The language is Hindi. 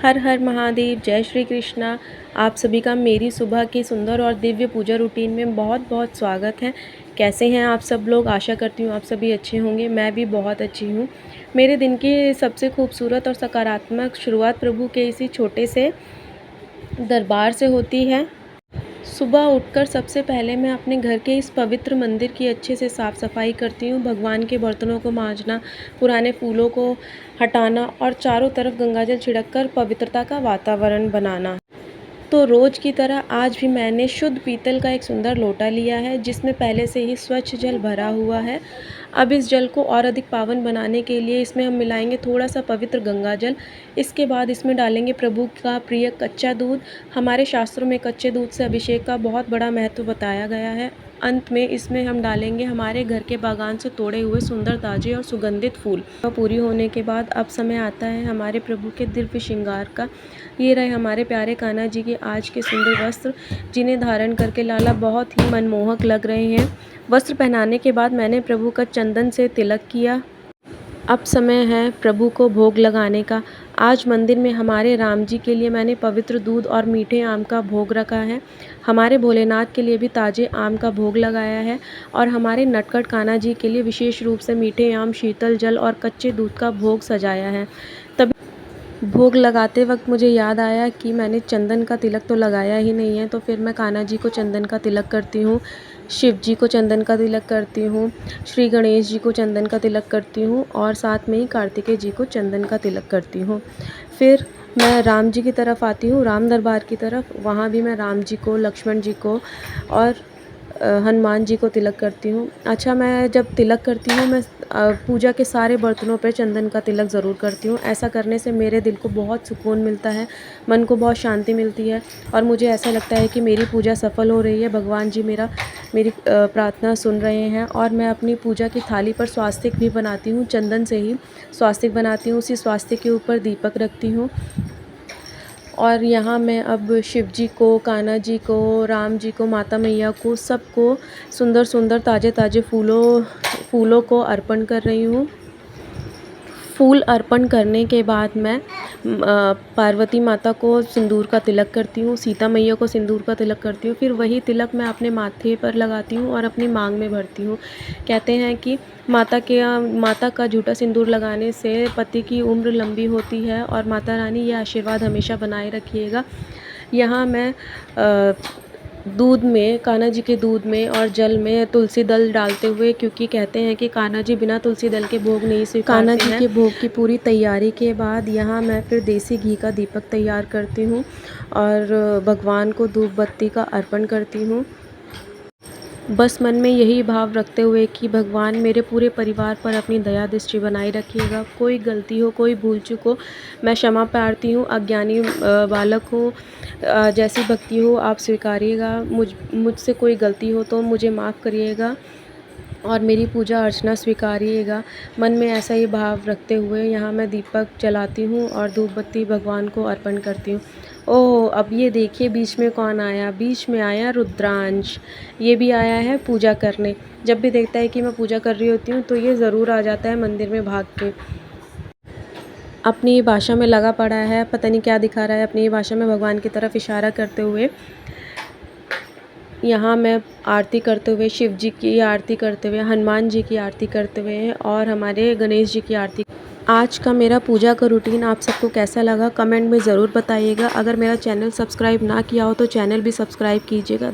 हर हर महादेव, जय श्री कृष्णा। आप सभी का मेरी सुबह की सुंदर और दिव्य पूजा रूटीन में बहुत बहुत स्वागत है। कैसे हैं आप सब लोग? आशा करती हूँ आप सभी अच्छे होंगे। मैं भी बहुत अच्छी हूँ। मेरे दिन की सबसे खूबसूरत और सकारात्मक शुरुआत प्रभु के इसी छोटे से दरबार से होती है। सुबह उठकर सबसे पहले मैं अपने घर के इस पवित्र मंदिर की अच्छे से साफ़ सफाई करती हूँ। भगवान के बर्तनों को मांजना, पुराने फूलों को हटाना और चारों तरफ गंगाजल छिड़ककर पवित्रता का वातावरण बनाना। तो रोज़ की तरह आज भी मैंने शुद्ध पीतल का एक सुंदर लोटा लिया है, जिसमें पहले से ही स्वच्छ जल भरा हुआ है। अब इस जल को और अधिक पावन बनाने के लिए इसमें हम मिलाएंगे थोड़ा सा पवित्र गंगा जल। इसके बाद इसमें डालेंगे प्रभु का प्रिय कच्चा दूध। हमारे शास्त्रों में कच्चे दूध से अभिषेक का बहुत बड़ा महत्व बताया गया है। अंत में इसमें हम डालेंगे हमारे घर के बागान से तोड़े हुए सुंदर ताजे और सुगंधित फूल। पूरी होने के बाद अब समय आता है हमारे प्रभु के दिव्य श्रृंगार का। ये रहे हमारे प्यारे कान्हा जी के आज के सुंदर वस्त्र, जिन्हें धारण करके लाला बहुत ही मनमोहक लग रहे हैं। वस्त्र पहनाने के बाद मैंने प्रभु का चंदन से तिलक किया। अब समय है प्रभु को भोग लगाने का। आज मंदिर में हमारे राम जी के लिए मैंने पवित्र दूध और मीठे आम का भोग रखा है। हमारे भोलेनाथ के लिए भी ताजे आम का भोग लगाया है और हमारे नटखट कान्हा जी के लिए विशेष रूप से मीठे आम, शीतल जल और कच्चे दूध का भोग सजाया है। तभी भोग लगाते वक्त मुझे याद आया कि मैंने चंदन का तिलक तो लगाया ही नहीं है, तो फिर मैं कान्हा जी को चंदन का तिलक करती हूँ, शिव जी को चंदन का तिलक करती हूँ, श्री गणेश जी को चंदन का तिलक करती हूँ और साथ में ही कार्तिकेय जी को चंदन का तिलक करती हूँ। फिर मैं राम जी की तरफ आती हूँ, राम दरबार की तरफ। वहाँ भी मैं राम जी को, लक्ष्मण जी को और हनुमान जी को तिलक करती हूँ। अच्छा, मैं जब तिलक करती हूँ मैं पूजा के सारे बर्तनों पर चंदन का तिलक ज़रूर करती हूँ। ऐसा करने से मेरे दिल को बहुत सुकून मिलता है, मन को बहुत शांति मिलती है और मुझे ऐसा लगता है कि मेरी पूजा सफल हो रही है। भगवान जी मेरी प्रार्थना सुन रहे हैं। और मैं अपनी पूजा की थाली पर स्वास्तिक भी बनाती हूँ, चंदन से ही स्वास्तिक बनाती हूँ। उसी स्वास्तिक के ऊपर दीपक रखती हूँ और यहाँ मैं अब शिव जी को, कान्हा जी को, राम जी को, माता मैया को, सबको सुंदर सुंदर ताज़े ताज़े फूलों को अर्पण कर रही हूँ। फूल अर्पण करने के बाद मैं पार्वती माता को सिंदूर का तिलक करती हूँ, सीता मैया को सिंदूर का तिलक करती हूँ। फिर वही तिलक मैं अपने माथे पर लगाती हूँ और अपनी मांग में भरती हूँ। कहते हैं कि माता का झूठा सिंदूर लगाने से पति की उम्र लंबी होती है और माता रानी ये आशीर्वाद हमेशा बनाए रखिएगा। यहाँ मैं दूध में, कान्हा जी के दूध में और जल में तुलसी दल डालते हुए, क्योंकि कहते हैं कि कान्हा जी बिना तुलसी दल के भोग नहीं स्वीकारते हैं। कान्हा जी के भोग की पूरी तैयारी के बाद यहाँ मैं फिर देसी घी का दीपक तैयार करती हूँ और भगवान को धूप बत्ती का अर्पण करती हूँ। बस मन में यही भाव रखते हुए कि भगवान मेरे पूरे परिवार पर अपनी दया दृष्टि बनाए रखिएगा। कोई गलती हो, कोई भूल चूक हो, मैं क्षमा प्रार्थी हूँ। अज्ञानी बालक हूँ, जैसी भक्ति हो आप स्वीकारिएगा। मुझसे कोई गलती हो तो मुझे माफ़ करिएगा और मेरी पूजा अर्चना स्वीकारिएगा। मन में ऐसा ही भाव रखते हुए यहाँ मैं दीपक जलाती हूँ और धूप बत्ती भगवान को अर्पण करती हूँ। ओह, अब ये देखिए बीच में कौन आया। बीच में आया रुद्रांश। ये भी आया है पूजा करने। जब भी देखता है कि मैं पूजा कर रही होती हूँ तो ये ज़रूर आ जाता है मंदिर में भाग के। अपनी भाषा में लगा पड़ा है, पता नहीं क्या दिखा रहा है। अपनी भाषा में भगवान की तरफ इशारा करते हुए यहाँ मैं आरती करते हुए, शिव जी की आरती करते हुए, हनुमान जी की आरती करते हुए और हमारे गणेश जी की आरती। आज का मेरा पूजा का रूटीन आप सबको कैसा लगा कमेंट में ज़रूर बताइएगा। अगर मेरा चैनल सब्सक्राइब ना किया हो तो चैनल भी सब्सक्राइब कीजिएगा।